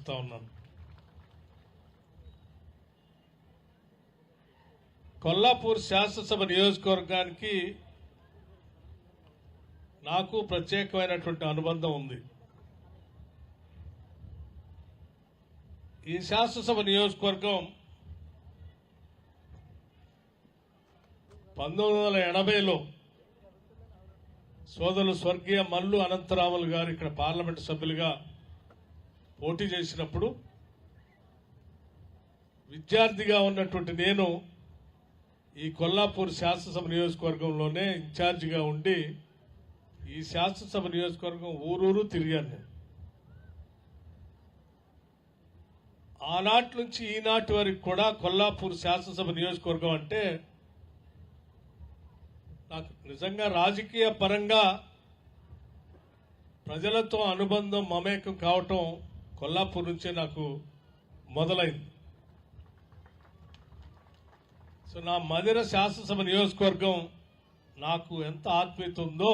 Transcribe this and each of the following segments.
సంతోషిస్తా ఉన్నాను. కొల్లాపూర్ శాసనసభ నియోజకవర్గానికి నాకు ప్రత్యేకమైనటువంటి అనుబంధం ఉంది. ఈ శాసనసభ నియోజకవర్గం 1980లో సోదరులు స్వర్గీయ మల్లు అనంతరాములు గారు ఇక్కడ పార్లమెంటు సభ్యులుగా పోటీ చేసినప్పుడు విద్యార్థిగా ఉన్నటువంటి నేను ఈ కొల్లాపూర్ శాసనసభ నియోజకవర్గంలోనే ఇన్ఛార్జిగా ఉండి ఈ శాసనసభ నియోజకవర్గం ఊరూరు తిరిగాను నేను. ఆనాటి నుంచి ఈనాటి వరకు కూడా కొల్లాపూర్ శాసనసభ నియోజకవర్గం అంటే నాకు నిజంగా రాజకీయ పరంగా ప్రజలతో అనుబంధం మమేకం కావటం కొల్లాపూర్ నుంచే నాకు మొదలైంది. సో నా మదిర శాసనసభ నియోజకవర్గం నాకు ఎంత ఆత్మీయత ఉందో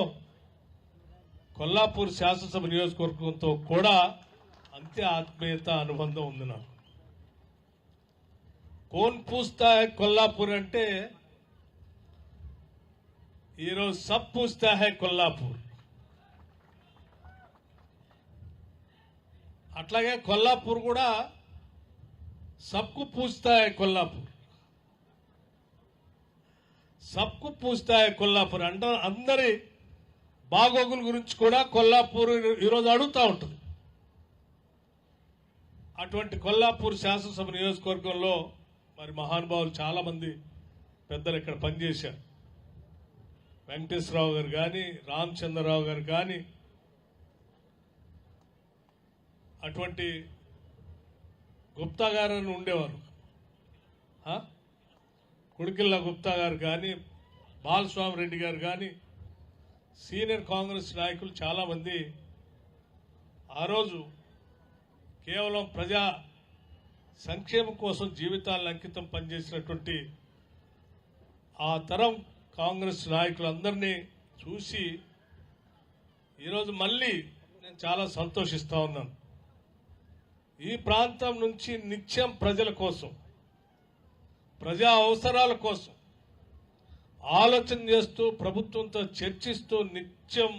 కొల్లాపూర్ శాసనసభ నియోజకవర్గంతో కూడా అంతే ఆత్మీయత అనుబంధం ఉంది నాకు. కోన్ పూస్తా హై కొల్లాపూర్ అంటే ఈరోజు సబ్ పూస్తా హై కొల్లాపూర్. అట్లాగే కొల్లాపూర్ కూడా సబ్కు పూస్తా హై కొల్లాపూర్, సబ్కు పూస్తా హై కొల్లాపూర్ అంటే అందరి బాగోగుల గురించి కూడా కొల్లాపూర్ ఈరోజు అడుగుతూ ఉంటుంది. అటువంటి కొల్లాపూర్ శాసనసభ నియోజకవర్గంలో మరి మహానుభావులు చాలా మంది పెద్దలు ఇక్కడ పనిచేశారు. వెంకటేశ్వరరావు గారు కానీ, రామచంద్రరావు గారు కానీ, అటువంటి గుప్తా గారు అని ఉండేవారు, కుడికిల్ల గుప్తా గారు కానీ, బాలస్వామి రెడ్డి గారు కానీ, సీనియర్ కాంగ్రెస్ నాయకులు చాలామంది ఆ రోజు కేవలం ప్రజా సంక్షేమం కోసం జీవితాలను అంకితం పనిచేసినటువంటి ఆ తరం కాంగ్రెస్ నాయకులందరినీ చూసి ఈరోజు మళ్ళీ నేను చాలా సంతోషిస్తా ఉన్నాను. ఈ ప్రాంతం నుంచి నిత్యం ప్రజల కోసం, ప్రజా అవసరాల కోసం ఆలోచన చేస్తూ ప్రభుత్వంతో చర్చిస్తూ నిత్యం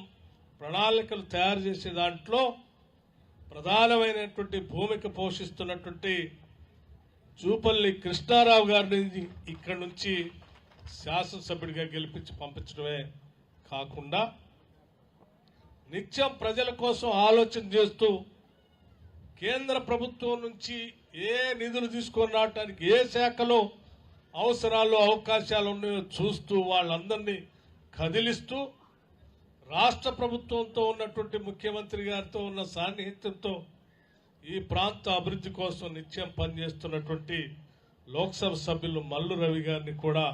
ప్రణాళికలు తయారు చేసే దాంట్లో ప్రధానమైనటువంటి భూమిక పోషిస్తున్నటువంటి జూపల్లి కృష్ణారావు గారిని ఇక్కడి నుంచి శాసనసభ్యుడిగా గెలిపించి పంపించడమే కాకుండా నిత్యం ప్రజల కోసం ఆలోచన చేస్తూ కేంద్ర ప్రభుత్వం నుంచి ఏ నిధులు తీసుకొని రావడానికి ఏ శాఖలో అవసరాలు అవకాశాలు ఉన్నాయో చూస్తూ వాళ్ళందరినీ కదిలిస్తూ రాష్ట్ర ప్రభుత్వంతో ఉన్నటువంటి ముఖ్యమంత్రి గారితో ఉన్న సాన్నిహిత్యంతో ఈ ప్రాంత అభివృద్ధి కోసం నిత్యం పనిచేస్తున్నటువంటి లోక్సభ సభ్యులు మల్లు రవి గారిని కూడా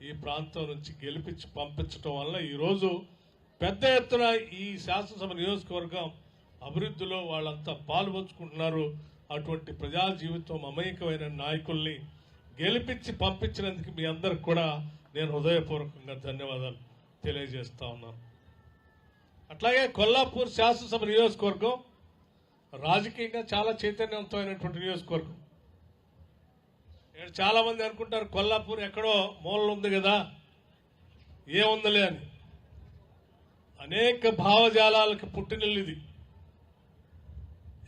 ఈ ప్రాంతం నుంచి గెలిపించి పంపించడం వల్ల ఈరోజు పెద్ద ఎత్తున ఈ శాసనసభ నియోజకవర్గం అభివృద్ధిలో వాళ్ళంతా పాల్పంచుకుంటున్నారు. అటువంటి ప్రజా జీవితం అమాయకమైన నాయకుల్ని గెలిపించి పంపించినందుకు మీ అందరికి కూడా నేను హృదయపూర్వకంగా ధన్యవాదాలు తెలియజేస్తా ఉన్నాను. అట్లాగే కొల్లాపూర్ శాసనసభ నియోజకవర్గం రాజకీయంగా చాలా చైతన్యవంతమైనటువంటి నియోజకవర్గం. చాలా మంది అనుకుంటారు కొల్లాపూర్ ఎక్కడో మూలలో ఉంది కదా, ఏముందలే అని. అనేక భావజాలాలకు పుట్టినిల్లు ఇది.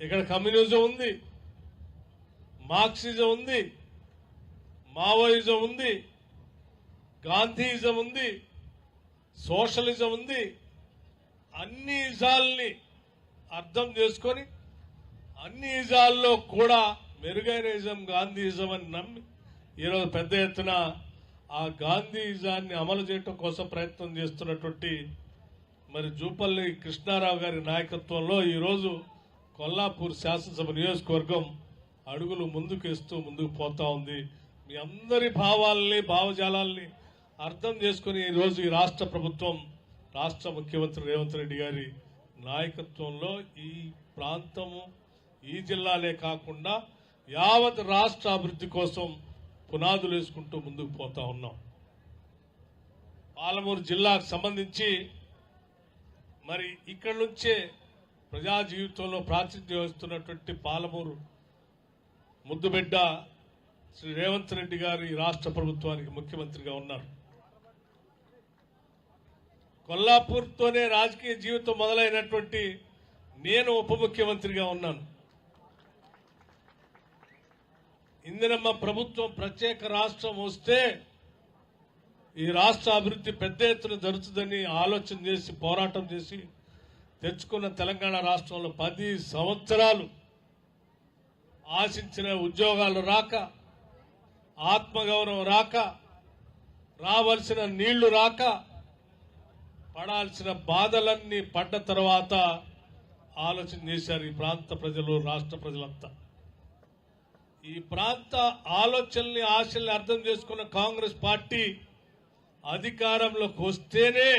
ఇక్కడ కమ్యూనిజం ఉంది, మార్క్సిజం ఉంది, మావోయిజం ఉంది, గాంధీయిజం ఉంది, సోషలిజం ఉంది. అన్ని ఇజాల్ని అర్థం చేసుకొని అన్ని ఇజాల్లో కూడా మెరుగైన ఇజం గాంధీయిజం అని నమ్మి ఈరోజు పెద్ద ఎత్తున ఆ గాంధీయిజాన్ని అమలు చేయడం కోసం ప్రయత్నం చేస్తున్నటువంటి మరి జూపల్లి కృష్ణారావు గారి నాయకత్వంలో ఈరోజు కొల్లాపూర్ శాసనసభ నియోజకవర్గం అడుగులు ముందుకేస్తూ ముందుకు పోతా ఉంది. మీ అందరి భావాలని భావజాలాల్ని అర్థం చేసుకుని ఈరోజు ఈ రాష్ట్ర ప్రభుత్వం, రాష్ట్ర ముఖ్యమంత్రి రేవంత్ రెడ్డి గారి నాయకత్వంలో ఈ ప్రాంతము, ఈ జిల్లాలే కాకుండా యావత్ రాష్ట్ర అభివృద్ధి కోసం పునాదులు వేసుకుంటూ ముందుకు పోతా ఉన్నాం. పాలమూరు జిల్లాకు సంబంధించి మరి ఇక్కడి నుంచే ప్రజా జీవితంలో ప్రాచుర్యం వస్తున్నటువంటి పాలమూరు ముద్దుబిడ్డ శ్రీ రేవంత్ రెడ్డి గారు ఈ రాష్ట్ర ప్రభుత్వానికి ముఖ్యమంత్రిగా ఉన్నారు. కొల్లాపూర్తోనే రాజకీయ జీవితం మొదలైనటువంటి నేను ఉప ముఖ్యమంత్రిగా ఉన్నాను. ఇందిరమ్మ ప్రభుత్వం ప్రత్యేక రాష్ట్రం వస్తే ఈ రాష్ట్ర అభివృద్ధి పెద్ద ఎత్తున జరుగుతుందని ఆలోచన చేసి పోరాటం చేసి తెచ్చుకున్న తెలంగాణ రాష్ట్రంలో 10 సంవత్సరాలు ఆశించిన ఉద్యోగాలు రాక, ఆత్మగౌరవం రాక, రావాల్సిన నీళ్లు రాక, పడాల్సిన బాధలన్నీ పడ్డ తర్వాత ఆలోచన చేశారు ఈ ప్రాంత ప్రజలు, రాష్ట్ర ప్రజలంతా. ఈ ప్రాంత ఆలోచనల్ని, ఆశల్ని అర్థం చేసుకున్న కాంగ్రెస్ పార్టీ అధికారంలోకి వస్తేనే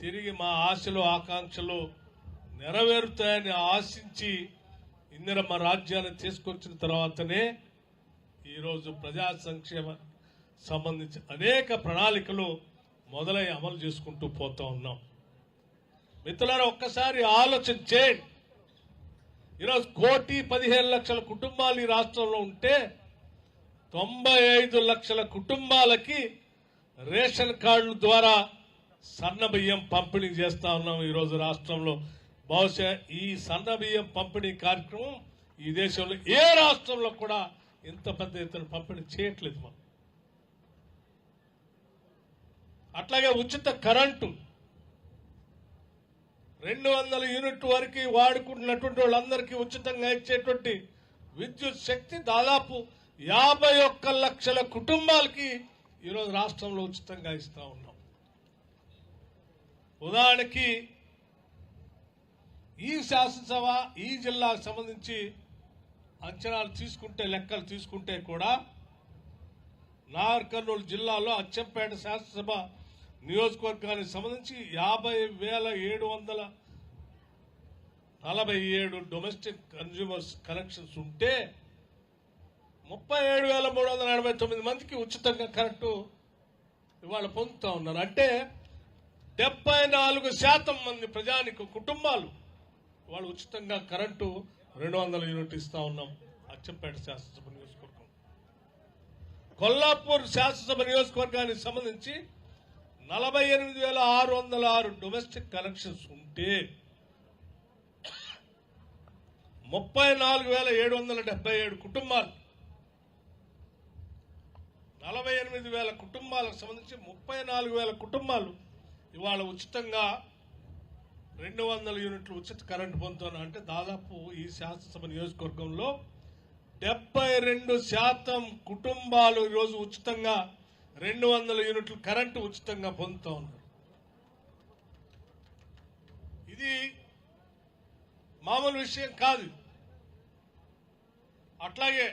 తిరిగి మా ఆశలు, ఆకాంక్షలు నెరవేరుతాయని ఆశించి ఇందిరమ్మ రాజ్యాన్ని తీసుకొచ్చిన తర్వాతనే ఈరోజు ప్రజా సంక్షేమ సంబంధించి అనేక ప్రణాళికలు మొదలై అమలు చేసుకుంటూ పోతా ఉన్నాం. మిత్రులారా, ఒక్కసారి ఆలోచన చేయండి. ఈరోజు 1,15,00,000 కుటుంబాలు ఈ రాష్ట్రంలో ఉంటే 95 లక్షల కుటుంబాలకి రేషన్ కార్డుల ద్వారా సన్న బియ్యం పంపిణీ చేస్తా ఉన్నాం ఈరోజు రాష్ట్రంలో. బహుశా ఈ సన్న బియ్యం పంపిణీ కార్యక్రమం ఈ దేశంలో ఏ రాష్ట్రంలో కూడా ఇంత పెద్ద ఎత్తున పంపిణీ చేయట్లేదు మనం. అట్లాగే ఉచిత కరెంటు 200 యూనిట్ వరకు వాడుకుంటున్నటువంటి వాళ్ళందరికీ ఉచితంగా ఇచ్చేటువంటి విద్యుత్ శక్తి దాదాపు 51 లక్షల కుటుంబాలకి ఈరోజు రాష్ట్రంలో ఉచితంగా ఇస్తా ఉన్నాం. ఉదాహరణకి ఈ శాసనసభ, ఈ జిల్లాకు సంబంధించి అంచనాలు తీసుకుంటే, లెక్కలు తీసుకుంటే కూడా నాగర్ కర్నూలు జిల్లాలో అచ్చంపేట శాసనసభ నియోజకవర్గానికి సంబంధించి 50,747 డొమెస్టిక్ కన్జ్యూమర్స్ కనెక్షన్స్ ఉంటే 37,389 మందికి ఉచితంగా కరెంటు ఇవాళ పొందుతా ఉన్నారు. అంటే 74% మంది ప్రజానిక కుటుంబాలు వాళ్ళు ఉచితంగా కరెంటు 200 యూనిట్ ఇస్తా ఉన్నాం అచ్చంపేట శాసనసభ నియోజకవర్గం. కొల్లాపూర్ శాసనసభ నియోజకవర్గానికి సంబంధించి 48,606 డొమెస్టిక్ కనెక్షన్స్ ఉంటే 34,777 కుటుంబాలు, 48,000 కుటుంబాలకు సంబంధించి 34,000 కుటుంబాలు ఇవాళ ఉచితంగా 200 యూనిట్లు ఉచిత కరెంటు పొందుతున్నా. అంటే దాదాపు ఈ శాసనసభ నియోజకవర్గంలో 72% కుటుంబాలు ఈరోజు ఉచితంగా 200 యూనిట్లు కరెంటు ఉచితంగా పొందుతూ ఉన్నారు. ఇది మామూలు విషయం కాదు. అట్లాగే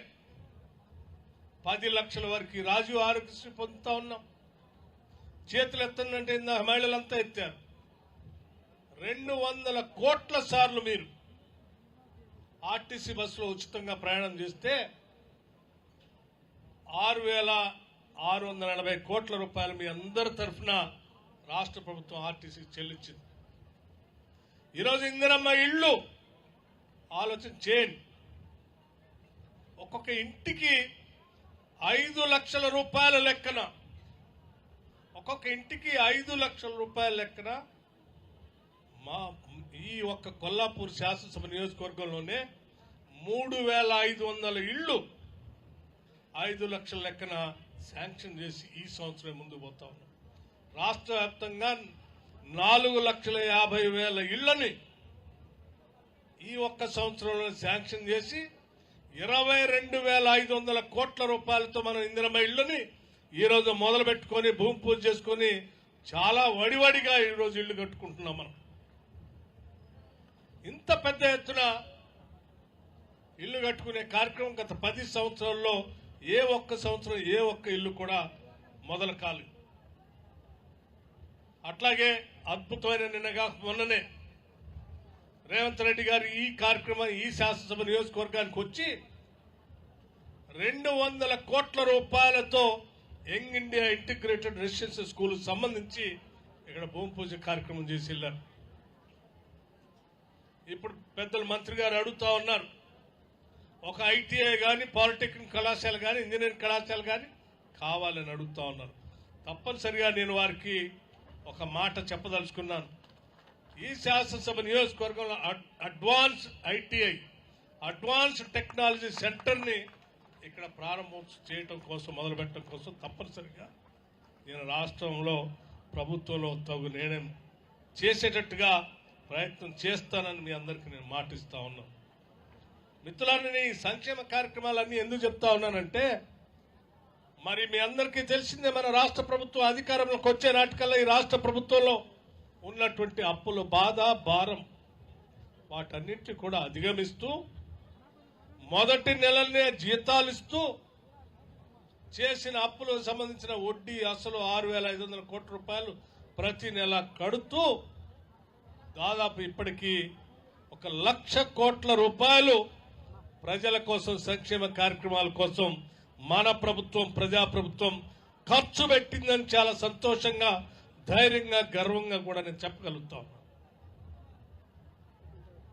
10 లక్షల వరకు రాజీవ్ ఆరోగ్యశ్రీ పొందుతా ఉన్నాం. చేతులు ఎత్తంటే ఇందాక మహిళలంతా ఎత్తారు. 200 కోట్ల సార్లు మీరు ఆర్టీసీ బస్సులో ఉచితంగా ప్రయాణం చేస్తే 6,640 కోట్ల రూపాయలు మీ అందరి తరఫున రాష్ట్ర ప్రభుత్వం ఆర్టీసీ చెల్లించింది. ఈరోజు ఇందిరమ్మ ఇళ్ళు ఆలోచన చేయండి. ఒక్కొక్క ఇంటికి 5 లక్షల రూపాయల లెక్కన, ఒక్కొక్క ఇంటికి 5 లక్షల రూపాయల లెక్కన మా ఈ ఒక్క కొల్లాపూర్ శాసనసభ నియోజకవర్గంలోనే 3,500 ఇళ్లు 5 లక్షల లెక్కన శాంక్షన్ చేసి ఈ సంవత్సరం ముందుకు పోతా ఉన్నాం. రాష్ట్ర వ్యాప్తంగా 4,50,000 ఇళ్లని ఈ ఒక్క సంవత్సరంలో శాంక్షన్ చేసి 22,500 కోట్ల రూపాయలతో మనం ఇందిరమ్మ ఇళ్లని ఈరోజు మొదలు పెట్టుకొని భూమి పూజ చేసుకొని చాలా వడివడిగా ఈరోజు ఇళ్లు కట్టుకుంటున్నాం. మనం ఇంత పెద్ద ఎత్తున ఇల్లు కట్టుకునే కార్యక్రమం గత 10 సంవత్సరాల్లో ఏ ఒక్క సంవత్సరం ఏ ఒక్క ఇల్లు కూడా మొదలు కాలేదు. అట్లాగే అద్భుతమైన నిన్నగా మొన్ననే రేవంత్ రెడ్డి గారు ఈ కార్యక్రమం ఈ శాసనసభ నియోజకవర్గానికి వచ్చి 200 కోట్ల రూపాయలతో young India integrated residential school సంబంధించి ఇక్కడ భూమి పూజ కార్యక్రమం చేసి వెళ్ళారు. ఇప్పుడు పెద్దలు మంత్రి గారు అడుగుతా ఉన్నారు, ఒక ఐటీఐ కానీ, పాలిటెక్నిక్ కళాశాల కానీ, ఇంజనీరింగ్ కళాశాల కానీ కావాలని అడుగుతా ఉన్నారు. తప్పనిసరిగా నేను వారికి ఒక మాట చెప్పదలుచుకున్నాను. ఈ శాసనసభ నియోజకవర్గంలో అడ్వాన్స్ ఐటీఐ, అడ్వాన్స్డ్ టెక్నాలజీ సెంటర్ని ఇక్కడ ప్రారంభం చేయటం కోసం, మొదలుపెట్టడం కోసం తప్పనిసరిగా నేను రాష్ట్రంలో ప్రభుత్వంలో తగు నిర్ణయం చేసేటట్టుగా ప్రయత్నం చేస్తానని మీ అందరికీ నేను మాటిస్తా ఉన్నాను. మిత్రులన్నీ ఈ సంక్షేమ కార్యక్రమాలన్నీ ఎందుకు చెప్తా ఉన్నానంటే, మరి మీ అందరికీ తెలిసిందే, మన రాష్ట్ర ప్రభుత్వం అధికారంలోకి వచ్చే నాటికల్లా ఈ రాష్ట్ర ప్రభుత్వంలో ఉన్నటువంటి అప్పుల బాధ, భారం వాటన్నింటినీ కూడా అధిగమిస్తూ మొదటి నెలలనే జీతాలు ఇస్తూ చేసిన అప్పులకు సంబంధించిన వడ్డీ అసలు 6,500 కోట్ల రూపాయలు ప్రతి నెల కడుతూ దాదాపు ఇప్పటికీ 1,00,000 కోట్ల రూపాయలు ప్రజల కోసం, సంక్షేమ కార్యక్రమాల కోసం మన ప్రభుత్వం, ప్రజాప్రభుత్వం ఖర్చు పెట్టిందని చాలా సంతోషంగా, ధైర్యంగా, గర్వంగా కూడా నేను చెప్పగలుగుతాను.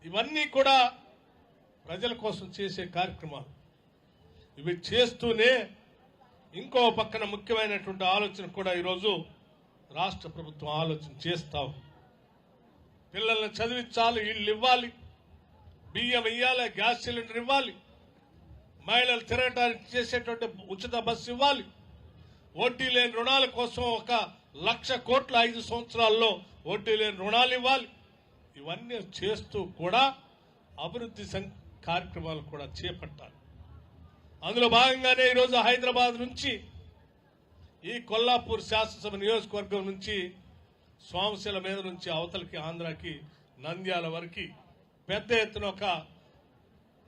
ఇవన్నీ కూడా ప్రజల కోసం చేసే కార్యక్రమాలు. ఇవి చేస్తూనే ఇంకో పక్కన ముఖ్యమైనటువంటి ఆలోచన కూడా ఈరోజు రాష్ట్ర ప్రభుత్వం ఆలోచన చేస్తాం. పిల్లల్ని చదివించాలి, ఇళ్ళు ఇవ్వాలి, బియ్యం ఇవ్వాలి, గ్యాస్ సిలిండర్ ఇవ్వాలి, మహిళలు తిరగడానికి చేసేటువంటి ఉచిత బస్సు ఇవ్వాలి, వడ్డీ లేని రుణాల కోసం 1,00,000 కోట్ల 5 సంవత్సరాల్లో వడ్డీ లేని రుణాలు ఇవ్వాలి. ఇవన్నీ చేస్తూ కూడా అభివృద్ధి కార్యక్రమాలు కూడా చేపట్టాలి. అందులో భాగంగానే ఈరోజు హైదరాబాద్ నుంచి, ఈ కొల్లాపూర్ శాసనసభ నియోజకవర్గం నుంచి, సోమశిల మీద నుంచి అవతలకి ఆంధ్రాకి, నంద్యాల వరకు పెద్ద ఎత్తున ఒక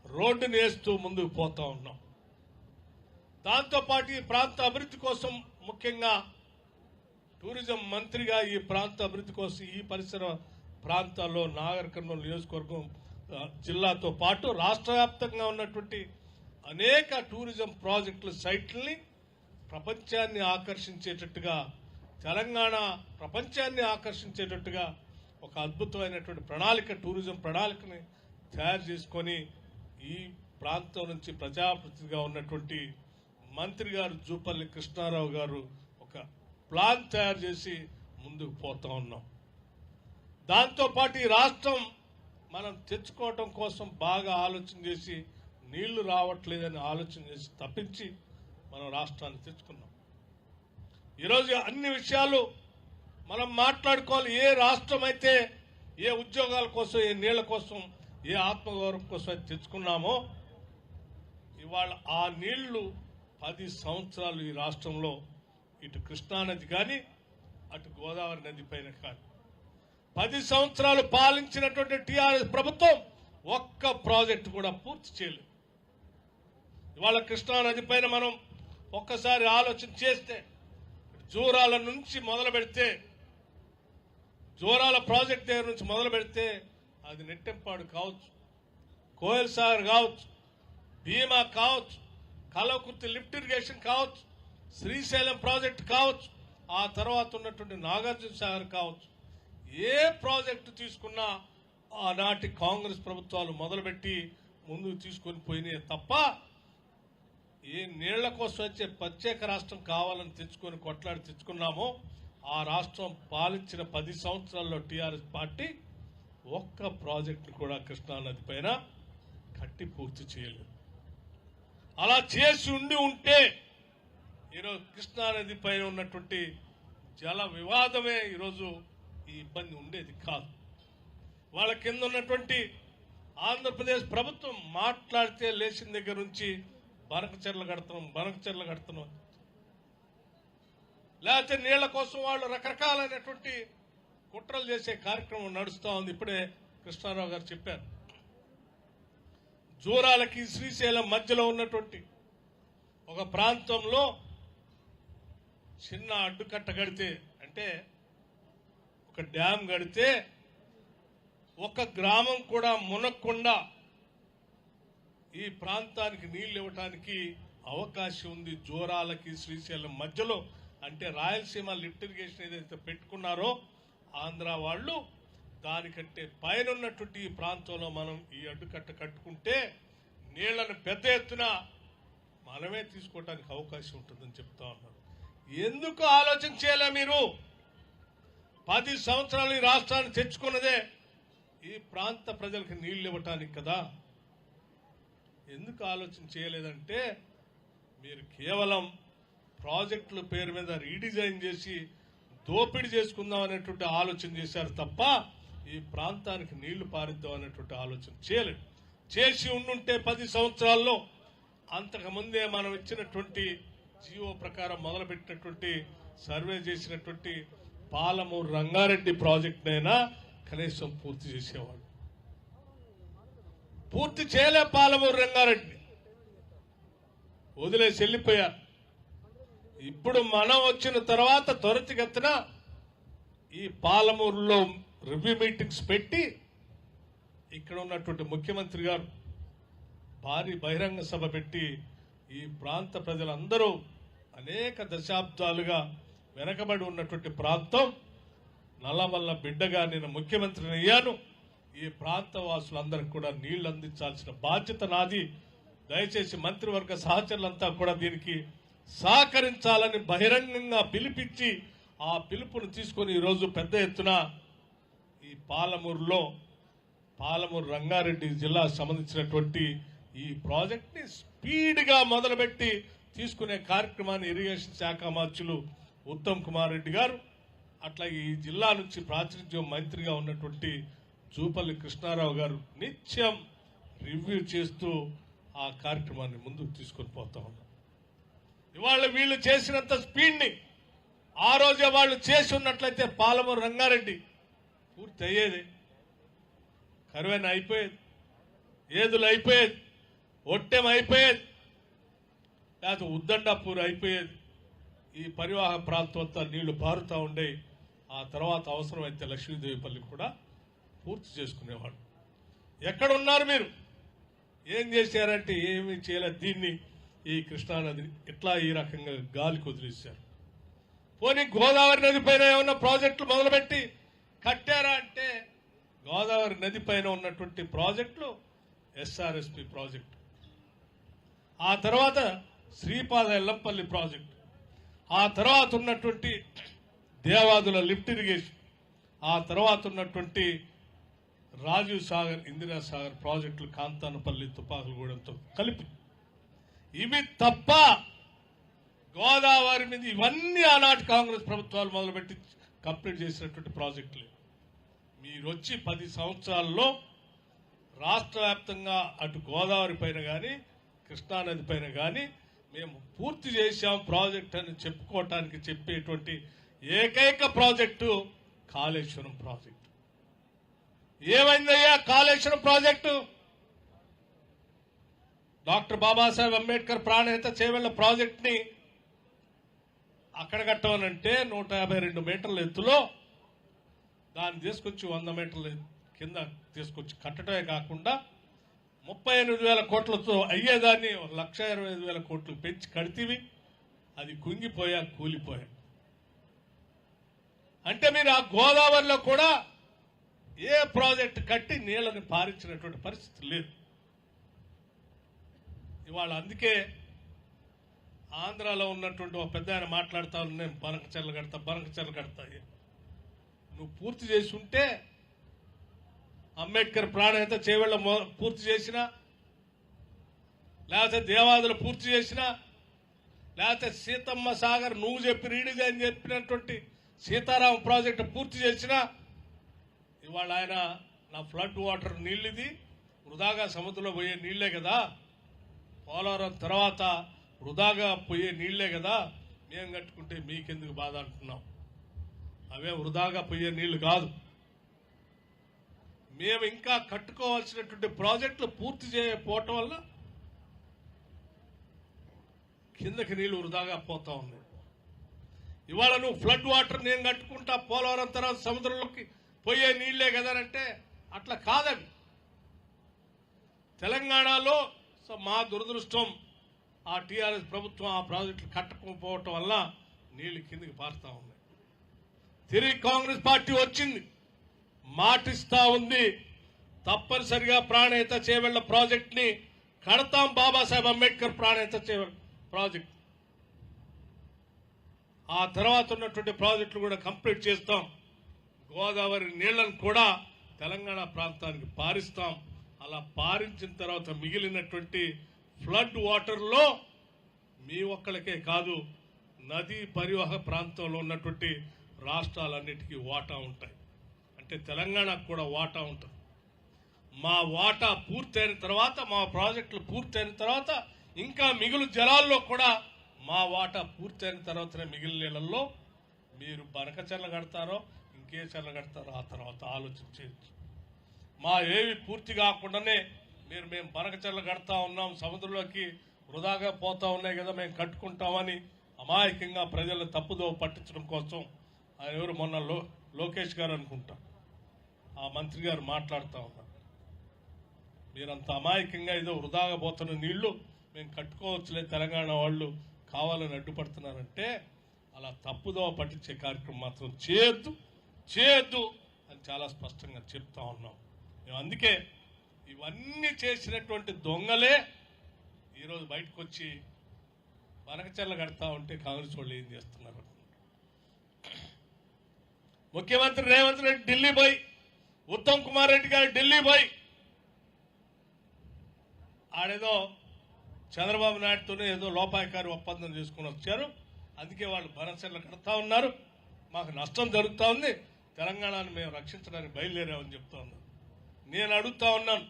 రోడ్డుని వేస్తూ ముందుకు పోతా ఉన్నాం. దాంతోపాటు ఈ ప్రాంత అభివృద్ధి కోసం, ముఖ్యంగా టూరిజం మంత్రిగా ఈ ప్రాంత అభివృద్ధి కోసం ఈ పరిసర ప్రాంతాల్లో నాగర్ కర్నూలు నియోజకవర్గం జిల్లాతో పాటు రాష్ట్ర వ్యాప్తంగా ఉన్నటువంటి అనేక టూరిజం ప్రాజెక్టుల సైట్లని ప్రపంచాన్ని ఆకర్షించేటట్టుగా, తెలంగాణ ప్రపంచాన్ని ఆకర్షించేటట్టుగా ఒక అద్భుతమైనటువంటి ప్రణాళిక, టూరిజం ప్రణాళికని తయారు చేసుకొని ఈ ప్రాంతం నుంచి ప్రజాప్రతినిధిగా ఉన్నటువంటి మంత్రి గారు జూపల్లి కృష్ణారావు గారు ఒక ప్లాన్ తయారు చేసి ముందుకు పోతా ఉన్నాం. దాంతోపాటు ఈ రాష్ట్రం మనం తెచ్చుకోవటం కోసం బాగా ఆలోచన చేసి, నీళ్లు రావట్లేదని ఆలోచన చేసి తప్పించి మనం రాష్ట్రాన్ని తెచ్చుకున్నాం. ఈరోజు అన్ని విషయాలు మనం మాట్లాడుకోవాలి. ఏ రాష్ట్రం అయితే ఏ ఉద్యోగాల కోసం, ఏ నీళ్ల కోసం, ఏ ఆత్మగౌరవం కోసం అయితే తెచ్చుకున్నామో, ఇవాళ ఆ నీళ్లు 10 సంవత్సరాలు ఈ రాష్ట్రంలో ఇటు కృష్ణానది కానీ, అటు గోదావరి నది పైన కానీ 10 సంవత్సరాలు పాలించినటువంటి టీఆర్ఎస్ ప్రభుత్వం ఒక్క ప్రాజెక్టు కూడా పూర్తి చేయలేదు. ఇవాళ కృష్ణానది పైన మనం ఒక్కసారి ఆలోచన చేస్తే, జూరాల నుంచి మొదలు పెడితే, జూరాల ప్రాజెక్ట్ దగ్గర నుంచి మొదలు పెడితే అది నెట్టెంపాడు కావచ్చు, కోయల్ సాగర్ కావచ్చు, భీమా కావచ్చు, కలవకుర్తి లిఫ్ట్ ఇరిగేషన్ కావచ్చు, శ్రీశైలం ప్రాజెక్ట్ కావచ్చు, ఆ తర్వాత ఉన్నటువంటి నాగార్జున సాగర్ కావచ్చు, ఏ ప్రాజెక్టు తీసుకున్నా ఆనాటి కాంగ్రెస్ ప్రభుత్వాలు మొదలుపెట్టి ముందుకు తీసుకొని పోయినాయి తప్ప, ఏ నీళ్ల కోసం వచ్చే ప్రత్యేక రాష్ట్రం కావాలని తెచ్చుకొని కొట్లాడి తెచ్చుకున్నామో, ఆ రాష్ట్రం పాలించిన 10 సంవత్సరాల్లో టీఆర్ఎస్ పార్టీ ఒక్క ప్రాజెక్టు కూడా కృష్ణానది పైన కట్టి పూర్తి చేయలేదు. అలా చేసి ఉంటే ఈరోజు కృష్ణానది పైన ఉన్నటువంటి జల వివాదమే ఈరోజు ఈ ఇబ్బంది ఉండేది కాదు. వాళ్ళ కింద ఉన్నటువంటి ఆంధ్రప్రదేశ్ ప్రభుత్వం మాట్లాడితే లేచిన దగ్గర నుంచి బనకచెర్ల కడుతున్నాం, లేకపోతే నీళ్ల కోసం వాళ్ళు రకరకాలైనటువంటి కుట్రలు చేసే కార్యక్రమం నడుస్తూ ఉంది. ఇప్పుడే కృష్ణారావు గారు చెప్పారు. జూరాలకి శ్రీశైలం మధ్యలో ఉన్నటువంటి ఒక ప్రాంతంలో చిన్న అడ్డుకట్ట కడితే, అంటే ఒక డ్యాం కడితే ఒక గ్రామం కూడా మునక్కుండా ఈ ప్రాంతానికి నీళ్లు ఇవ్వటానికి అవకాశం ఉంది. జూరాలకి శ్రీశైలం మధ్యలో, అంటే రాయలసీమ లిఫ్ట్ ఇరిగేషన్ ఏదైతే పెట్టుకున్నారో ఆంధ్ర వాళ్ళు, దానికంటే పైన ఉన్నటువంటి ఈ ప్రాంతంలో మనం ఈ అడ్డుకట్ట కట్టుకుంటే నీళ్లను పెద్ద ఎత్తున మనమే తీసుకోవడానికి అవకాశం ఉంటుందని చెప్తా ఉన్నారు. ఎందుకు ఆలోచన చేయలే మీరు? 10 సంవత్సరాలు ఈ రాష్ట్రాన్ని తెచ్చుకున్నదే ఈ ప్రాంత ప్రజలకు నీళ్లు ఇవ్వటానికి కదా. ఎందుకు ఆలోచన చేయలేదంటే మీరు కేవలం ప్రాజెక్టుల పేరు మీద రీడిజైన్ చేసి దోపిడీ చేసుకుందాం అనేటువంటి ఆలోచన చేశారు తప్ప ఈ ప్రాంతానికి నీళ్లు పారిద్దాం అనేటువంటి ఆలోచన చేయలేదు. చేసి ఉండుంటే 10 సంవత్సరాల్లో అంతకుముందే మనం ఇచ్చినటువంటి జీవో ప్రకారం మొదలుపెట్టినటువంటి సర్వే చేసినటువంటి పాలమూరు రంగారెడ్డి ప్రాజెక్టునైనా కనీసం పూర్తి చేసేవాడు. పూర్తి చేయలే. పాలమూరు రంగారెడ్డి వదిలేసి వెళ్ళిపోయారు. ఇప్పుడు మనం వచ్చిన తర్వాత త్వరితగతిన ఈ పాలమూరులో రివ్యూ మీటింగ్స్ పెట్టి ఇక్కడ ఉన్నటువంటి ముఖ్యమంత్రి గారు భారీ బహిరంగ సభ పెట్టి ఈ ప్రాంత ప్రజలందరూ అనేక దశాబ్దాలుగా వెనకబడి ఉన్నటువంటి ప్రాంతం, నల్లమల్ల బిడ్డగా నేను ముఖ్యమంత్రిని అయ్యాను, ఈ ప్రాంత వాసులందరికీ కూడా నీళ్లు అందించాల్సిన బాధ్యత నాది, దయచేసి మంత్రివర్గ సహచరులంతా కూడా దీనికి సహకరించాలని బహిరంగంగా పిలిపించి ఆ పిలుపును తీసుకొని ఈరోజు పెద్ద ఎత్తున ఈ పాలమూరు రంగారెడ్డి జిల్లా సంబంధించినటువంటి ఈ ప్రాజెక్ట్ ని స్పీడ్ గా మొదలుపెట్టి తీసుకునే కార్యక్రమాన్ని ఇరిగేషన్ శాఖ మంత్రులు ఉత్తమ్ కుమార్ రెడ్డి గారు, అట్లాగే ఈ జిల్లా నుంచి ప్రాతినిధ్యం మంత్రిగా ఉన్నటువంటి జూపల్లి కృష్ణారావు గారు నిత్యం రివ్యూ చేస్తూ ఆ కార్యక్రమాన్ని ముందుకు తీసుకొని పోతా ఉన్నారు. ఇవాళ వీళ్ళు చేసినంత స్పీడ్ ని ఆ రోజే వాళ్ళు చేసి ఉన్నట్లయితే పాలమూరు రంగారెడ్డి పూర్తి అయ్యేది. కరువైన అయిపోయేది, ఏదులు అయిపోయేది, ఒట్టెం అయిపోయేది, లేకపోతే ఉద్దండాపూర్ అయిపోయేది. ఈ పరివాహక ప్రాంతం అంతా నీళ్లు పారుతూ ఉండే. ఆ తర్వాత అవసరమైతే లక్ష్మీదేవిపల్లి కూడా పూర్తి చేసుకునేవాడు. ఎక్కడున్నారు మీరు? ఏం చేశారంటే ఏమీ చేయలేదు. దీన్ని ఈ కృష్ణానది ఇట్లా ఈ రకంగా గాలికి వదిలేశారు. పోనీ గోదావరి నది పైన ఏమన్నా ప్రాజెక్టులు మొదలుపెట్టి కట్టారా అంటే గోదావరి నది పైన ఉన్నటువంటి ప్రాజెక్టులు ఎస్ఆర్ఎస్పి ప్రాజెక్టు, ఆ తర్వాత శ్రీపాద ఎల్లంపల్లి ప్రాజెక్టు, ఆ తర్వాత ఉన్నటువంటి దేవాదుల లిఫ్ట్ ఇరిగేషన్, ఆ తర్వాత ఉన్నటువంటి రాజీవ్ సాగర్, ఇందిరా సాగర్ ప్రాజెక్టులు కాంతానపల్లి, తుపాకులగూడెంతో కలిపి. ఇవి తప్ప గోదావరి మీద ఇవన్నీ ఆనాటి కాంగ్రెస్ ప్రభుత్వాలు మొదలుపెట్టి కంప్లీట్ చేసినటువంటి ప్రాజెక్టులు. మీరు వచ్చి 10 సంవత్సరాల్లో రాష్ట్ర వ్యాప్తంగా అటు గోదావరి పైన కానీ కృష్ణానది పైన కానీ మేము పూర్తి చేశాం ప్రాజెక్ట్ అని చెప్పుకోవటానికి చెప్పేటువంటి ఏకైక ప్రాజెక్టు కాళేశ్వరం ప్రాజెక్టు. ఏమైందయ్యా Kaleshwaram project? Doctor Babasaheb Ambedkar Pranahita Chevella project ని అక్కడ కట్టమనంటే 152 మీటర్ల ఎత్తులో దాన్ని తీసుకొచ్చి 100 మీటర్ల కింద తీసుకొచ్చి కట్టడమే కాకుండా 38,000 కోట్లతో అయ్యేదాన్ని 1,25,000 కోట్లు పెంచి కడితేవి. అది కుంగిపోయా, కూలిపోయా. అంటే మీరు ఆ గోదావరిలో కూడా ఏ ప్రాజెక్టు కట్టి నీళ్లను పారించినటువంటి పరిస్థితి లేదు. ఇవాళ అందుకే ఆంధ్రాలో ఉన్నటువంటి ఒక పెద్ద ఆయన మాట్లాడుతా నేను బనకచెర్ల కడతా. నువ్వు పూర్తి చేసి ఉంటే అంబేద్కర్ ప్రాణహిత చేవెళ్ల పూర్తి చేసినా, లేకపోతే దేవాదులు పూర్తి చేసినా, లేకపోతే సీతమ్మ సాగర్ నువ్వు చెప్పి రీడిజైన్ చెప్పినటువంటి సీతారాం ప్రాజెక్టు పూర్తి చేసినా, ఇవాళ ఆయన నా ఫ్లడ్ వాటర్ నీళ్ళు ఇది వృధాగా సముద్రంలో పోయే నీళ్లే కదా, పోలవరం తర్వాత వృధాగా పోయే నీళ్లే కదా, మేము కట్టుకుంటే మీకెందుకు బాధ అంటున్నాం. అవే వృధాగా పోయే నీళ్లు కాదు. మేము ఇంకా కట్టుకోవాల్సినటువంటి ప్రాజెక్టులు పూర్తి చేయకపోవటం వల్ల కిందకి నీళ్లు వృధాగా పోతా ఉన్నాయి. ఇవాళ నువ్వు ఫ్లడ్ వాటర్ నేను కట్టుకుంటా, పోలవరం తర్వాత సముద్రంలోకి పోయే నీళ్లే కదనంటే అట్లా కాదండి. తెలంగాణలో మా దురదృష్టం ఆ టీఆర్ఎస్ ప్రభుత్వం ఆ ప్రాజెక్టులు కట్టకపోవటం వల్ల నీళ్లు కిందకి పారుతా ఉన్నాయి. తిరిగి కాంగ్రెస్ పార్టీ వచ్చింది, మాటిస్తా ఉంది, తప్పనిసరిగా ప్రాణహిత చేవెళ్ల ప్రాజెక్ట్ ని కడతాం బాబాసాహెబ్ అంబేద్కర్ ప్రాణహిత ప్రాజెక్ట్. ఆ తర్వాత ఉన్నటువంటి ప్రాజెక్టులు కూడా కంప్లీట్ చేస్తాం. గోదావరి నీళ్లను కూడా తెలంగాణ ప్రాంతానికి పారిస్తాం. అలా పారించిన తర్వాత మిగిలినటువంటి ఫ్లడ్ వాటర్లో మీ ఒక్కళ్ళకే కాదు, నదీ పరివాహక ప్రాంతంలో ఉన్నటువంటి రాష్ట్రాలన్నిటికీ వాటా ఉంటాయి. అంటే తెలంగాణకు కూడా వాటా ఉంటుంది. మా వాటా పూర్తయిన తర్వాత, మా ప్రాజెక్టులు పూర్తయిన తర్వాత ఇంకా మిగులు జలాల్లో కూడా మా వాటా పూర్తయిన తర్వాతనే మిగిలిన నీళ్ళల్లో మీరు బనకచెర్ల కడతారో ఇంకే చెర్ల కడతారో ఆ తర్వాత ఆలోచన చేయొచ్చు. మా ఏవి పూర్తి కాకుండానే మేము బనకచెర్ల కడతా ఉన్నాం, సముద్రంలోకి వృధాగా పోతా ఉన్నాయి కదా మేము కట్టుకుంటామని అమాయకంగా ప్రజలను తప్పుదో పట్టించడం కోసం ఆయన ఎవరు మొన్న లోకేష్ గారు అనుకుంటా ఆ మంత్రి గారు మాట్లాడుతూ ఉన్నారు. మీరంత అమాయకంగా ఏదో వృధాగా పోతున్న నీళ్లు మేము కట్టుకోవచ్చులే తెలంగాణ వాళ్ళు కావాలని అడ్డుపడుతున్నారంటే అలా తప్పుదో పట్టించే కార్యక్రమం మాత్రం చేయొద్దు అని చాలా స్పష్టంగా చెప్తా ఉన్నాం. మేము అందుకే ఇవన్నీ చేసినటువంటి దొంగలే ఈరోజు బయటకు వచ్చి బనకచెర్ల కడతా ఉంటే కాంగ్రెస్ వాళ్ళు ఏం చేస్తున్నారు. ముఖ్యమంత్రి రేవంత్ రెడ్డి ఢిల్లీ పోయి, ఉత్తమ్ కుమార్ రెడ్డి గారు ఢిల్లీ పోయి ఆడేదో చంద్రబాబు నాయుడుతోనే ఏదో లోపాయకారి ఒప్పందం చేసుకుని వచ్చారు. అందుకే వాళ్ళు బనకచెర్ల కడతా ఉన్నారు, మాకు నష్టం జరుగుతూ ఉంది, తెలంగాణను మేము రక్షించడానికి బయలుదేరామని చెప్తా ఉన్నారు. నేను అడుగుతా ఉన్నాను,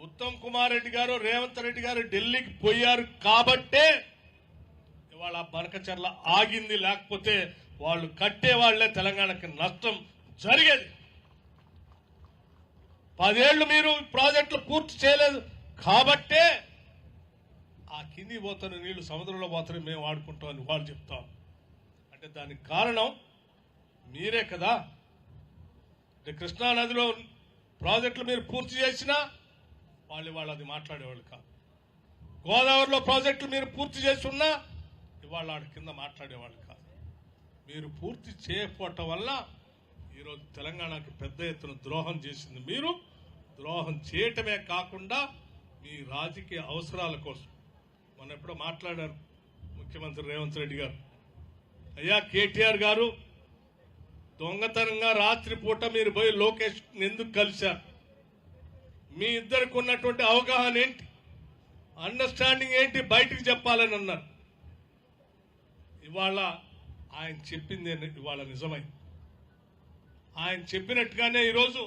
ఉత్తమ్ కుమార్ రెడ్డి గారు రేవంత్ రెడ్డి గారు ఢిల్లీకి పోయారు కాబట్టే ఇవాళ బనకచెర్ల ఆగింది. లేకపోతే వాళ్ళు కట్టే వాళ్లే తెలంగాణకి నష్టం జరిగేది. 10 ఏళ్లు మీరు ప్రాజెక్టులు పూర్తి చేయలేదు కాబట్టే ఆ కింది పోతున్న నీళ్లు సముద్రంలో పోతున్న మేము వాడుకుంటామని వాళ్ళు చెప్తాం. అంటే దానికి కారణం మీరే కదా. కృష్ణానదిలో ప్రాజెక్టులు మీరు పూర్తి చేసినా వాళ్ళు అది మాట్లాడేవాళ్ళు కాదు. గోదావరిలో ప్రాజెక్టులు మీరు పూర్తి చేసి ఉన్నా ఇవాళ వాడి కింద మాట్లాడేవాళ్ళు కాదు. మీరు పూర్తి చేయకపోవటం వల్ల ఈరోజు తెలంగాణకి పెద్ద ఎత్తున ద్రోహం చేసింది మీరు. ద్రోహం చేయటమే కాకుండా మీ రాజకీయ అవసరాల కోసం మొన్న ఎప్పుడో మాట్లాడారు ముఖ్యమంత్రి రేవంత్ రెడ్డి గారు. అయ్యా కేటీఆర్ గారు దొంగతనంగా రాత్రిపూట మీరు పోయి లోకేష్ ఎందుకు కలిశారు? మీ ఇద్దరికి ఉన్నటువంటి అవగాహన ఏంటి, అండర్స్టాండింగ్ ఏంటి బయటికి చెప్పాలని అన్నారు. ఇవాళ ఆయన చెప్పింది ఇవాళ నిజమైంది. ఆయన చెప్పినట్టుగానే ఈరోజు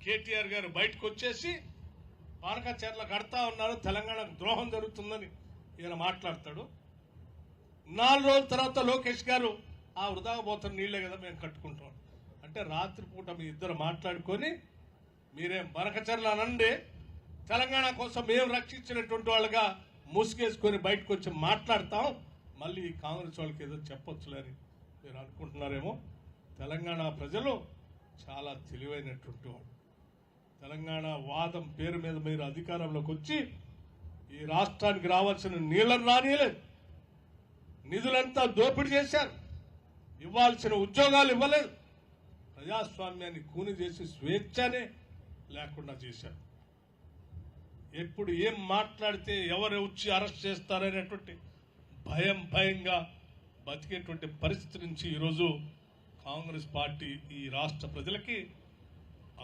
కేటీఆర్ గారు బయటకు వచ్చేసి బనకచెర్ల కడతా ఉన్నారు, తెలంగాణకు ద్రోహం జరుగుతుందని ఈయన మాట్లాడతాడు. 4 రోజుల తర్వాత లోకేష్ గారు ఆ వృధాగా పోతున్న నీళ్లే కదా మేము కట్టుకుంటాం అంటే రాత్రిపూట మీ ఇద్దరు మాట్లాడుకొని మీరేం బనకచెర్ల అనండి, తెలంగాణ కోసం మేము రక్షించినటువంటి వాళ్ళగా ముసుగేసుకొని బయటకు వచ్చి మాట్లాడతాం, మళ్ళీ కాంగ్రెస్ వాళ్ళకి ఏదో చెప్పొచ్చులని మీరు అనుకుంటున్నారేమో. తెలంగాణ ప్రజలు చాలా తెలివైనటువంటి వాళ్ళు. తెలంగాణ వాదం పేరు మీద మీరు అధికారంలోకి వచ్చి ఈ రాష్ట్రానికి రావాల్సిన నీళ్లను రానియలేదు, నిధులంతా దోపిడీ చేశారు, ఇవ్వాల్సిన ఉద్యోగాలు ఇవ్వలేదు, ప్రజాస్వామ్యాన్ని కూని చేసి స్వేచ్ఛనే లేకుండా చేశారు. ఎప్పుడు ఏం మాట్లాడితే ఎవరు వచ్చి అరెస్ట్ చేస్తారనేటువంటి భయంగా బతికేటువంటి పరిస్థితి నుంచి ఈరోజు కాంగ్రెస్ పార్టీ ఈ రాష్ట్ర ప్రజలకి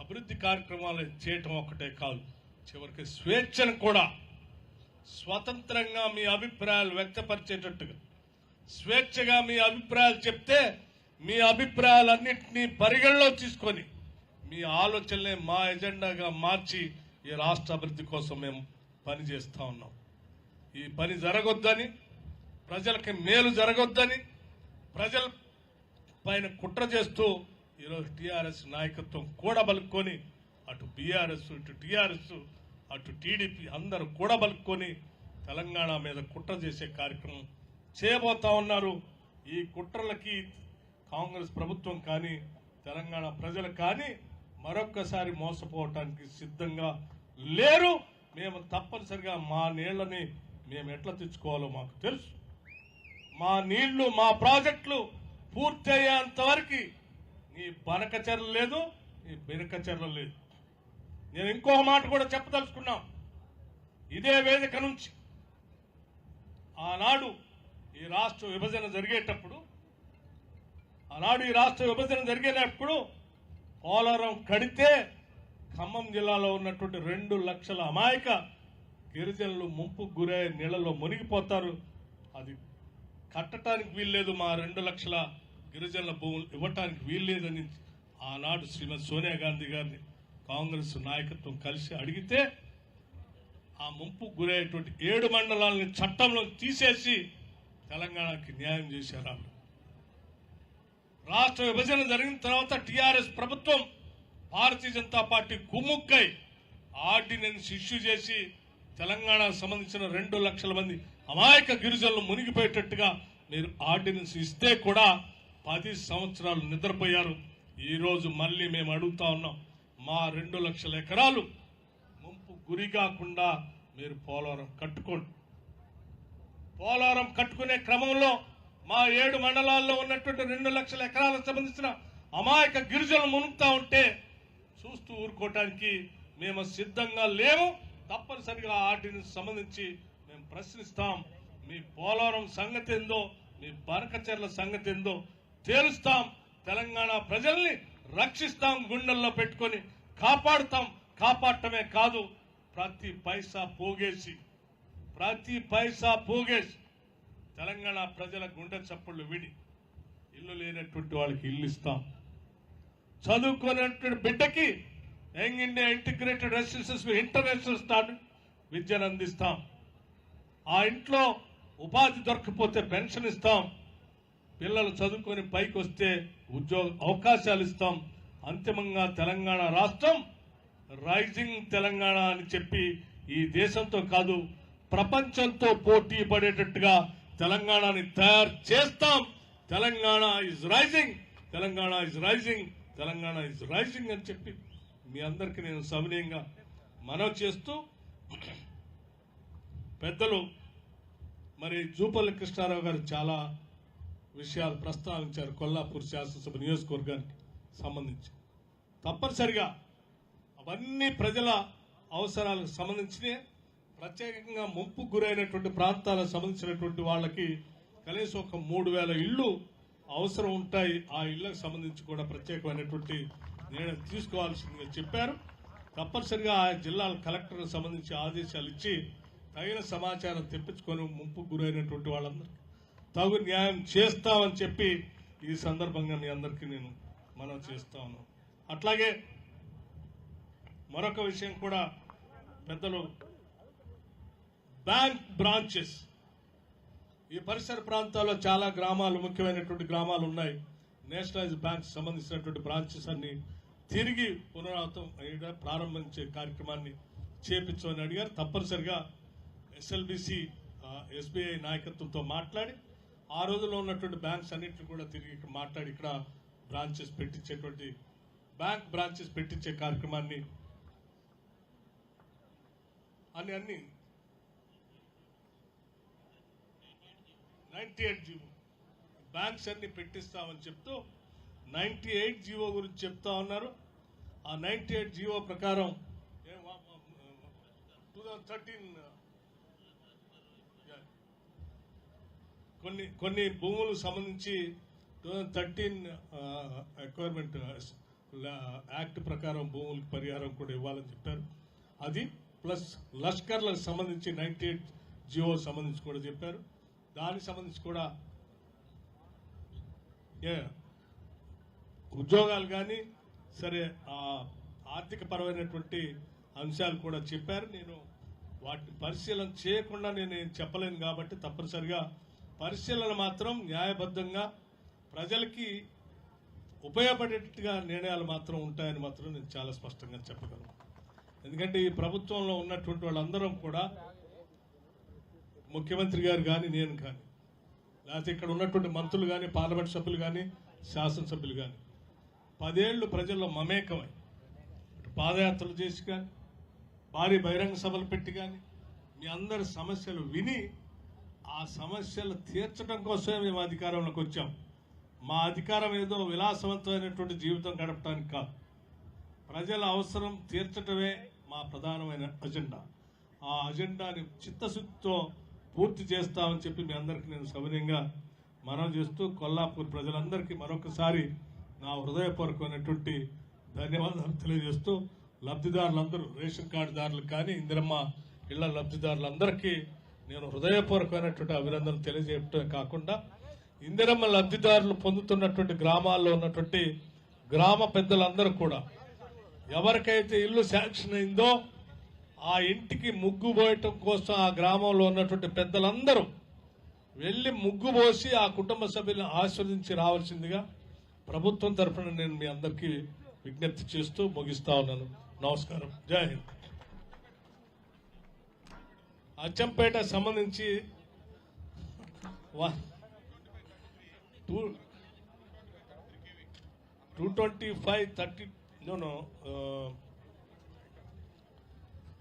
అభివృద్ధి కార్యక్రమాలు చేయటం ఒక్కటే కాదు, చివరికి స్వేచ్ఛను కూడా స్వతంత్రంగా మీ అభిప్రాయాలు వ్యక్తపరిచేటట్టుగా స్వేచ్ఛగా మీ అభిప్రాయాలు చెప్తే మీ అభిప్రాయాలన్నింటినీ పరిగణలో తీసుకొని మీ ఆలోచనలే మా ఎజెండాగా మార్చి ఈ రాష్ట్ర అభివృద్ధి కోసం మేము పనిచేస్తా ఉన్నాం. ఈ పని జరగొద్దని, ప్రజలకి మేలు జరగొద్దని, ప్రజల పైన కుట్ర చేస్తూ ఈరోజు టీఆర్ఎస్ నాయకత్వం కూడబలుక్కొని అటు బీఆర్ఎస్ ఇటు టీఆర్ఎస్ అటు టీడీపీ అందరూ కూడబలుక్కొని తెలంగాణ మీద కుట్ర చేసే కార్యక్రమం చేయబోతా ఉన్నారు. ఈ కుట్రలకి కాంగ్రెస్ ప్రభుత్వం కానీ తెలంగాణ ప్రజలు కానీ మరొక్కసారి మోసపోవటానికి సిద్ధంగా లేరు. మేము తప్పనిసరిగా మా నీళ్లని మేము ఎట్లా తెచ్చుకోవాలో మాకు తెలుసు. మా నీళ్లు మా ప్రాజెక్టులు పూర్తి అయ్యేంత వరకు నీ బనకచెర్ల లేదు, నీ బెనకచెర్ల లేదు. నేను ఇంకో మాట కూడా చెప్పదలుచుకున్నాం. ఇదే వేదిక నుంచి ఆనాడు ఈ రాష్ట్ర విభజన జరిగేటప్పుడు పోలవరం కడితే ఖమ్మం జిల్లాలో ఉన్నటువంటి 2 లక్షల అమాయక గిరిజనులు ముంపుకు గురై నీళ్లలో మునిగిపోతారు. అది కట్టడానికి వీల్లేదు, మా 2 లక్షల గిరిజనుల భూములు ఇవ్వటానికి వీల్లేదని ఆనాడు శ్రీమతి సోనియా గాంధీ గారిని కాంగ్రెస్ నాయకత్వం కలిసి అడిగితే ఆ ముంపుకు గురయ్యేటువంటి 7 మండలాలని చట్టంలో తీసేసి తెలంగాణకి న్యాయం చేశారు. రాష్ట్ర విభజన జరిగిన తర్వాత టీఆర్ఎస్ ప్రభుత్వం Bharatiya Janata party కుమ్ముక్కై ordinance issue చేసి తెలంగాణకు సంబంధించిన 2 లక్షల మంది అమాయక గిరిజనులు మునిగిపోయేటట్టుగా మీరు ఆర్డినెన్స్ ఇస్తే కూడా 10 సంవత్సరాలు నిద్రపోయారు. ఈ రోజు మళ్ళీ మేము అడుగుతా ఉన్నాం, మా 2 లక్షల ఎకరాలు ముంపు గురి కాకుండా మీరు పోలవరం కట్టుకోండి. పోలవరం కట్టుకునే క్రమంలో మా 7 మండలాల్లో ఉన్నటువంటి 2 లక్షల ఎకరాలకు సంబంధించిన అమాయక గిరిజనులు మునుగుతా ఉంటే చూస్తూ ఊరుకోవటానికి మేము సిద్ధంగా లేము. తప్పనిసరిగా ఆర్డినెన్స్ సంబంధించి మేము ప్రశ్నిస్తాం. మీ పోలవరం సంగతి ఏందో, మీ బనకచెర్ల సంగతి ఏందో తేలుస్తాం. తెలంగాణ ప్రజల్ని రక్షిస్తాం, గుండెల్లో పెట్టుకొని కాపాడుతాం. కాపాడటమే కాదు, ప్రతి పైసా పోగేసి తెలంగాణ ప్రజల గుండె చప్పుళ్ళు విడి ఇల్లు లేనటువంటి వాళ్ళకి ఇల్లు ఇస్తాం. చదువుకునేటువంటి బిడ్డకి young India integrated residencies international standard విద్యను అందిస్తాం. ఆ ఇంట్లో ఉపాధి దొరకపోతే పెన్షన్ ఇస్తాం. పిల్లలు చదువుకొని పైకి వస్తే ఉద్యోగ అవకాశాలు ఇస్తాం. అంతిమంగా తెలంగాణ రాష్ట్రం రైజింగ్ తెలంగాణ అని చెప్పి ఈ దేశంతో కాదు ప్రపంచంతో పోటీ పడేటట్టుగా తెలంగాణని తయారు చేస్తాం. Telangana is rising, Telangana is rising, Telangana is rising అని చెప్పి మీ అందరికీ నేను సవినయంగా మనవి చేస్తూ, పెద్దలు మరి జూపల్లి కృష్ణారావు గారు చాలా విషయాలు ప్రస్తావించారు కొల్లాపూర్ శాసనసభ నియోజకవర్గానికి సంబంధించి. తప్పనిసరిగా అవన్నీ ప్రజల అవసరాలకు సంబంధించినే. ప్రత్యేకంగా ముంపు గురైనటువంటి ప్రాంతాలకు సంబంధించినటువంటి వాళ్ళకి కనీసం ఒక 3000 ఇళ్లు అవసరం ఉంటాయి. ఆ ఇళ్లకు సంబంధించి కూడా ప్రత్యేకమైనటువంటి నిర్ణయం తీసుకోవాల్సిందిగా చెప్పారు. తప్పనిసరిగా ఆ జిల్లాల కలెక్టర్లకు సంబంధించి ఆదేశాలు ఇచ్చి తగిన సమాచారం తెప్పించుకొని ముంపు గురైనటువంటి వాళ్ళందరికీ తగు న్యాయం చేస్తామని చెప్పి ఈ సందర్భంగా మీ అందరికీ నేను మనం చేస్తా ఉన్నాను. అట్లాగే మరొక విషయం కూడా పెద్దలు, బ్యాంక్ బ్రాంచెస్ ఈ పరిసర ప్రాంతాల్లో చాలా గ్రామాలు, ముఖ్యమైనటువంటి గ్రామాలు ఉన్నాయి. నేషనలైజ్ బ్యాంక్ సంబంధించినటువంటి బ్రాంచెస్ అన్ని తిరిగి పునరావృతం ప్రారంభించే కార్యక్రమాన్ని చేపించమని అడిగారు. తప్పనిసరిగా ఎస్ఎల్బిసి ఎస్బీఐ నాయకత్వంతో మాట్లాడి ఆ రోజుల్లో ఉన్నటువంటి బ్యాంక్స్ అన్నింటినీ కూడా తిరిగి మాట్లాడి ఇక్కడ బ్రాంచెస్ పెట్టించేటువంటి బ్యాంక్ బ్రాంచెస్ పెట్టించే కార్యక్రమాన్ని అన్ని 98 జీవో బ్యాంక్స్ అన్ని పెట్టిస్తామని చెప్తూ 98 జీవో గురించి చెప్తా ఉన్నారు. ఆ 98 జీవో ప్రకారం 2013 కొన్ని భూములకు సంబంధించి 2013 అక్వైర్మెంట్ యాక్ట్ ప్రకారం భూములకు పరిహారం కూడా ఇవ్వాలని చెప్పారు. అది ప్లస్ లష్కర్లకు సంబంధించి 98 జియో సంబంధించి కూడా చెప్పారు. దానికి సంబంధించి కూడా ఉద్యోగాలు కానీ సరే ఆర్థిక పరమైనటువంటి అంశాలు కూడా చెప్పారు. నేను వాటిని పరిశీలన చేయకుండా నేను చెప్పలేను కాబట్టి తప్పనిసరిగా పరిశీలన మాత్రం న్యాయబద్ధంగా ప్రజలకి ఉపయోగపడేట్టుగా నిర్ణయాలు మాత్రం ఉంటాయని మాత్రం నేను చాలా స్పష్టంగా చెప్పగలను. ఎందుకంటే ఈ ప్రభుత్వంలో ఉన్నటువంటి వాళ్ళందరం కూడా ముఖ్యమంత్రి గారు కానీ నేను కానీ లేకపోతే ఇక్కడ ఉన్నటువంటి మంత్రులు కానీ పార్లమెంట్ సభ్యులు కానీ శాసనసభ్యులు కానీ 10 ఏళ్లు ప్రజల్లో మమేకమై పాదయాత్రలు చేసి కానీ భారీ బహిరంగ సభలు పెట్టి కానీ మీ అందరి సమస్యలు విని ఆ సమస్యలు తీర్చడం కోసమే మేము అధికారంలోకి వచ్చాం. మా అధికారం ఏదో విలాసవంతమైనటువంటి జీవితం గడపడానికి కాదు, ప్రజల అవసరం తీర్చడమే మా ప్రధానమైన అజెండా. ఆ అజెండాని చిత్తశుద్ధితో పూర్తి చేస్తామని చెప్పి మీ అందరికీ నేను సవినయంగా మనం చేస్తూ కొల్లాపూర్ ప్రజలందరికీ మరొకసారి నా హృదయపూర్వకమైనటువంటి ధన్యవాదాలు తెలియజేస్తూ లబ్ధిదారులందరూ రేషన్ కార్డుదారులకు కానీ ఇందిరమ్మ ఇళ్ల లబ్ధిదారులందరికీ నేను హృదయపూర్వకమైనటువంటి అభినందనలు తెలియజేయటమే కాకుండా ఇందిరమ్మ లబ్ధిదారులు పొందుతున్నటువంటి గ్రామాల్లో ఉన్నటువంటి గ్రామ పెద్దలందరూ కూడా ఎవరికైతే ఇల్లు శాంక్షన్ అయిందో ఆ ఇంటికి ముగ్గు పోయటం కోసం ఆ గ్రామంలో ఉన్నటువంటి పెద్దలందరూ వెళ్లి ముగ్గు పోసి ఆ కుటుంబ సభ్యులను ఆశీర్వదించి రావాల్సిందిగా ప్రభుత్వం తరఫున నేను మీ అందరికీ విజ్ఞప్తి చేస్తూ ముగిస్తా ఉన్నాను. నమస్కారం. జై హింద్. అచ్చంపేట సంబంధించి 225-30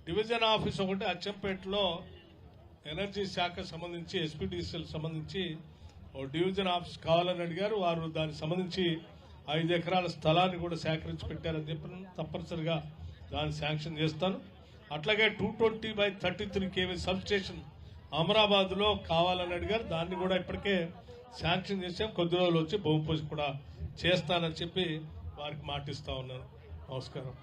డివిజన్ ఆఫీస్ ఒకటి అచ్చంపేటలో ఎనర్జీ శాఖ సంబంధించి ఎస్పీడీసీఎల్ సంబంధించి డివిజన్ ఆఫీస్ కావాలని అడిగారు. వారు దానికి సంబంధించి 5 ఎకరాల స్థలాన్ని కూడా సేకరించి పెట్టారని చెప్పి తప్పనిసరిగా దాన్ని శాంక్షన్ చేస్తాను. అట్లాగే 220/33 kV సబ్ స్టేషన్ అమరాబాద్లో కావాలని అడిగారు. దాన్ని కూడా ఇప్పటికే శాంక్షన్ చేసాం. కొద్ది రోజులు వచ్చి భూమి పూజ కూడా చేస్తానని చెప్పి వారికి మాటిస్తా ఉన్నాను. నమస్కారం.